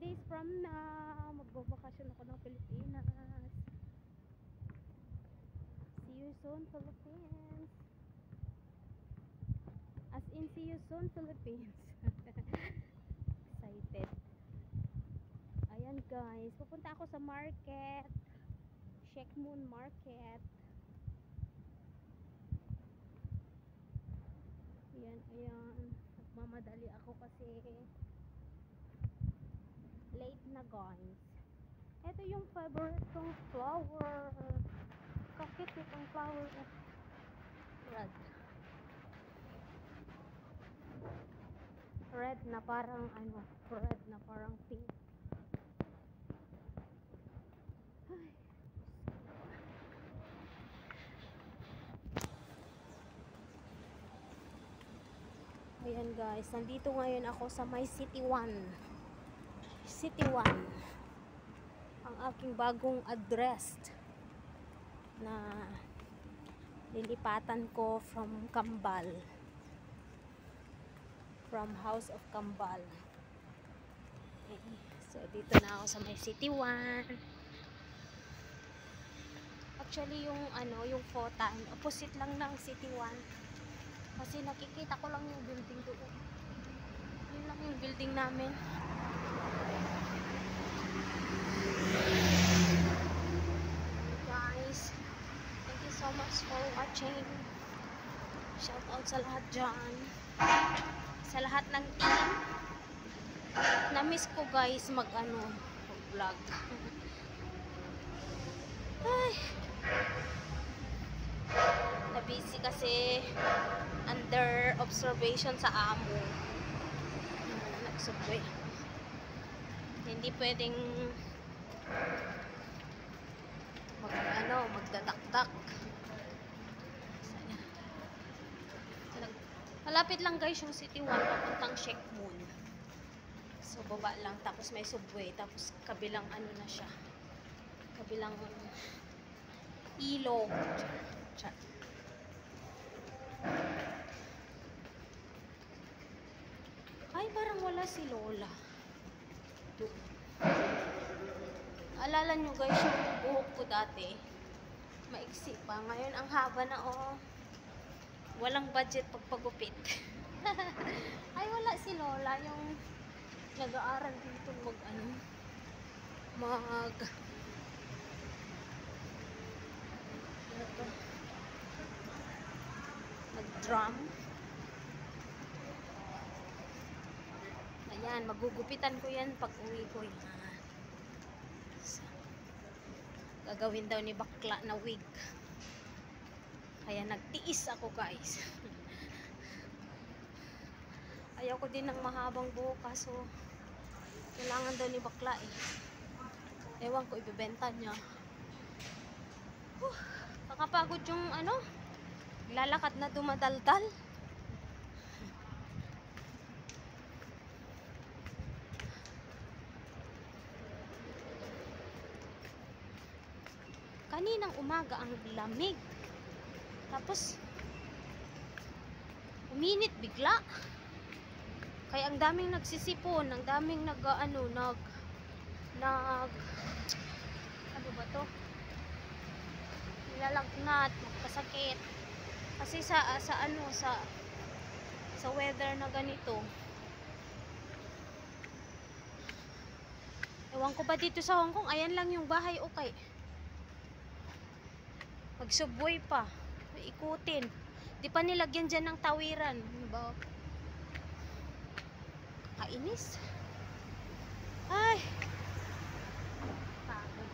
days from now, magbabakasyon ako ng Pilipinas. See you soon, Philippines. As in, see you soon, Philippines. Excited. Ayan guys, pupunta ako sa market. Sheikh Moon Market. Ayan, ayan. Nagmamadali ako kasi late na guys. Ito yung favorite kong flower. Kakit itong flower. Red. Red na parang ano, red na parang pink. Ay. Ayan guys, nandito ngayon ako sa my City 1. City 1. Ang aking bagong address na lilipatan ko from Kambal. From House of Kambal. Okay. So dito na ako sa my City 1. Actually yung ano, yung Fotan, opposite lang ng City 1. Kasi nakikita ko lang yung building doon. Yun lang yung building namin. Guys, thank you so much for watching. Shout out sa lahat dyan. Sa lahat ng team. Na-miss ko guys mag-vlog. Ay. Na-busy kasi under observation sa amo. Nagsubway. Hindi pwedeng magdadakdak. Malapit lang guys yung City 1 papuntang Sheikh Moon. So baba lang tapos may subway tapos kabilang ano na siya. Kabilang ilog. Chat. Ay parang wala si Lola. Alala nyo guys yung buhok ko dati. Maiksi pa. Ngayon ang haba na oh. Walang budget pagpagupit. Ay wala si Lola yung nag-aaral dito mag-drum. Ayan, magugupitan ko yan pag uwi ko yan. So, gagawin daw ni bakla na wig. Kaya nagtiis ako guys. Ayaw ko din ng mahabang buhok kaso kailangan daw ni bakla eh. Ewan ko ibebenta niya. Nakapagod yung lalakad na dumadaldal. Kaninang umaga ang lamig. Tapos uminit bigla. Kaya ang daming nagsisipon, ang daming ano ba to? Nilalagnat, magkasakit. Kasi sa weather na ganito. Ewan ko ba dito sa Hong Kong, ayan lang yung bahay okay. Mag-subway pa. Ikutin. Di pa nilagyan dyan ng tawiran. Diba? Kainis. Ay. Pagod.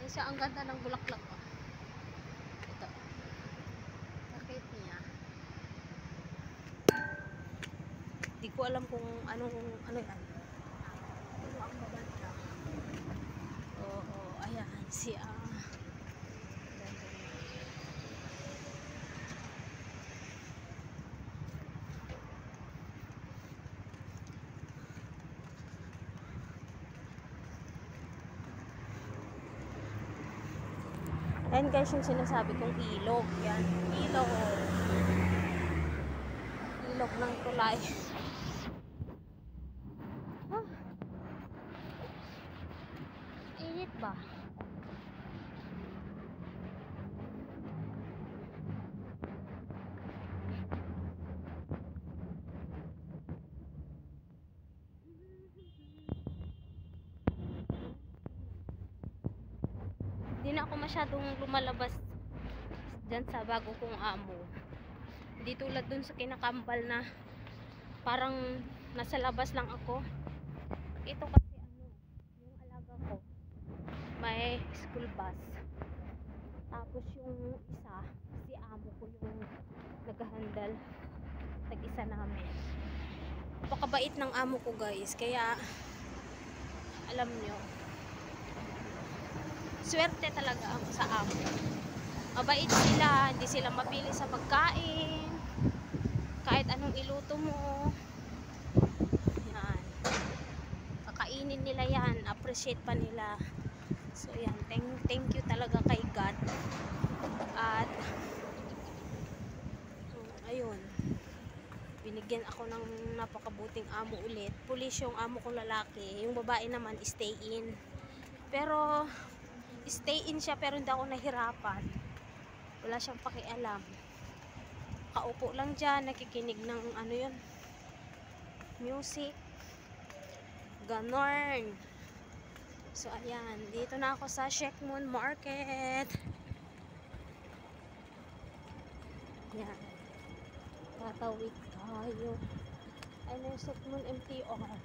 Yan siya, ang ganda ng bulaklak. Ito. Bakit niya? Di ko alam kung ano yan. Ano ang maganda. Oo, ayan. Siya. Ayan guys yung sinasabi kong ilog. Yan, ilog. Ilog ng tulay. ba? Hindi na ako masyadong lumalabas dyan sa bago kong amo. Hindi tulad dun sa kinakambal na parang nasa labas lang ako. Ito kasi yung alaga ko may school bus. Tapos yung isa, si amo ko yung nag-handle. Tag-isa namin. Napakabait ng amo ko guys. Kaya alam nyo, swerte talaga ako sa amo. Mabait sila, hindi sila mapili sa pagkain. Kahit anong iluto mo, yan, kakainin nila yan, appreciate pa nila. So yan, thank you talaga kay God. At ayun, binigyan ako ng napakabuting amo ulit. Pulis yung amo kong lalaki, yung babae naman stay in. Pero stay in siya pero hindi ako nahirapan. Wala siyang pakialam. Kaupo lang dyan, nakikinig ng ano yun, music, ganon. So ayan, dito na ako sa Shekmun Market. Yan, tatawid tayo. Ano yung Shekmun MTR.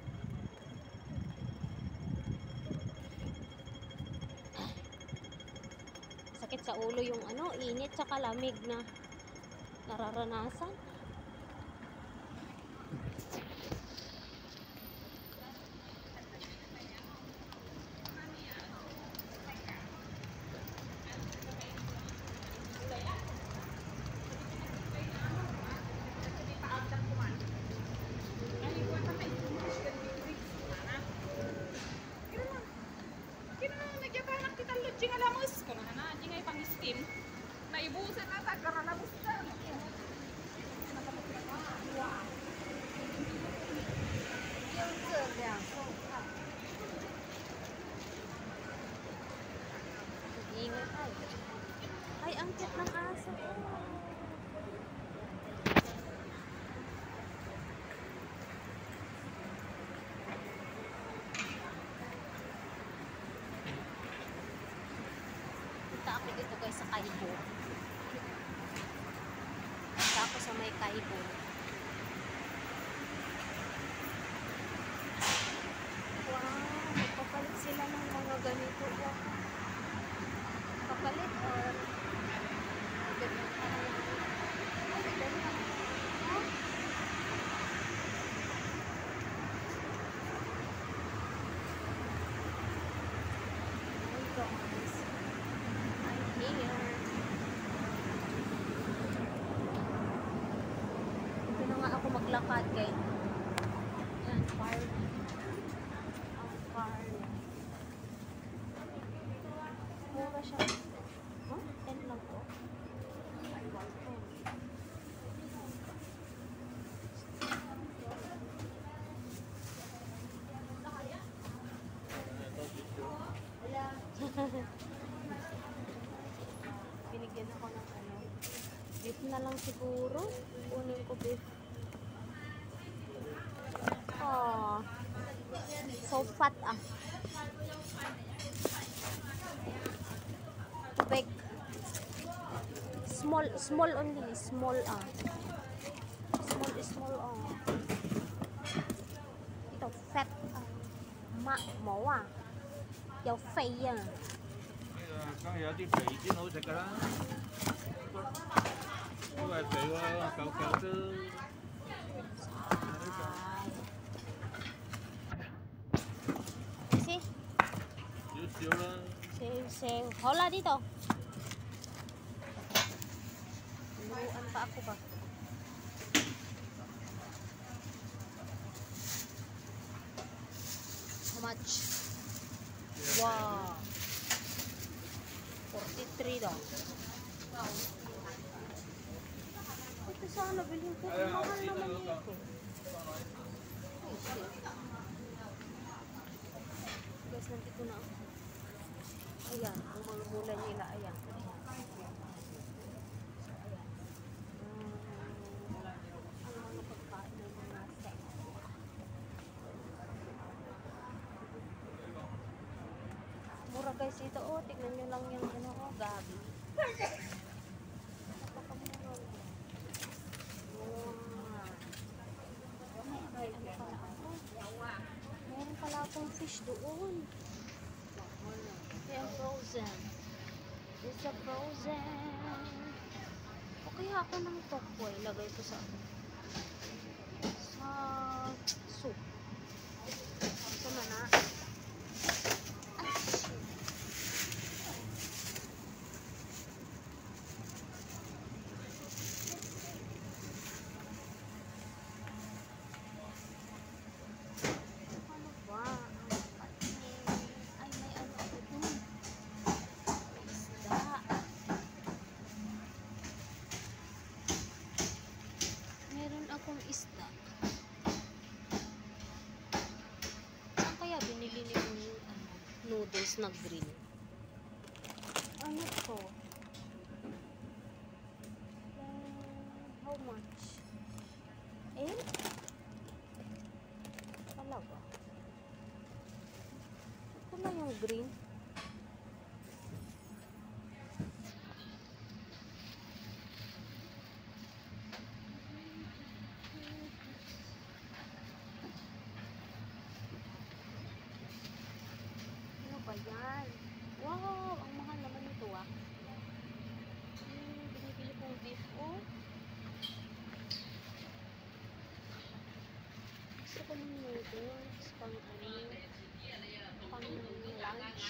Sakit sa ulo yung init sa kalamig na nararanasan. Naibusan na tagara na busta. Ingat ay. Ay, ang cute ng aso. Punta ako dito guys sa Kaibo. Punta ako sa may Kaibo. Wow, magpapalit sila ng mga ganito. Papalit or ako maglakad kay yan, park ang park mura siya 10 lang po. Ay, 110. Binigyan ako ng beef na lang siguro. Kunin ko beef. Oh, so fat big, small only, small ito fat冇有肥梗有啲肥先好食㗎啦，因為肥喎，嚿嚿都。少少啦。Sale. Hola dito. Luruan pa ako ba? How much? Wow. 43 daw. Ito sana bilhin ko. Mahal naman ito. Guys, nandito na ako. Ayan, ang mga gulay nila. Ayan. Ayan. Ang mga pagkain ng mga sek. Mura guys ito. Oh, tignan nyo lang yung ano, oh, gabi. Napakamura. May ano pala ako. Meron pala akong fish doon. Ayan, frozen. It's a frozen. O kaya ako ng tokwa. Ilagay ko sa soup. Ito na na. Ay, shit. Ano ba? Ay, may ano ako dun. May isda. Meron akong isda. Saan kaya binili ni mo yung noodles na green? Ano to? How much? Eh? Talaga? Ito na yung green. Ano ba yan? Wow! Ang mahal naman nito ah. Binibili kong beef oh. Gusto ko ng noodles pang ano, pang lunch.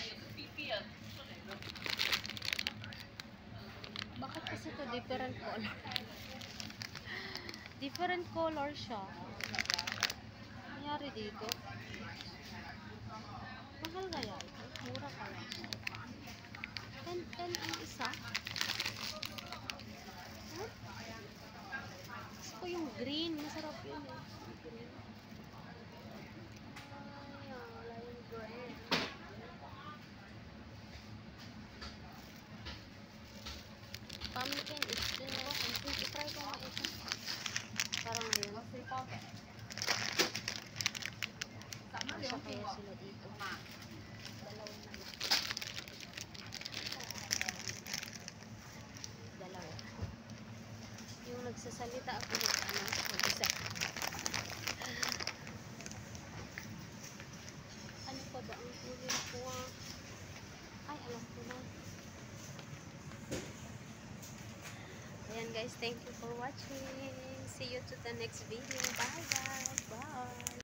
Bakit kasi ito different color? Different color siya. Nangyari dito. Mahal kaya ito? Mura kaya. 10 ang isa. Huh? Gusto ko yung green. Masarap yun eh. Green. Ay, wala yung green. Pumpkin is din ako. Pumpkin, try ko nga ito. Parang yun. Masya kaya sila dito. Dalawa na lang. Dalawa. Yung nagsasalita ako ng ano, mag-isa. Ano pa ba ang kunin ko ah? Ay, alam ko na. Ayan guys, thank you for watching. See you to the next video. Bye guys. Bye.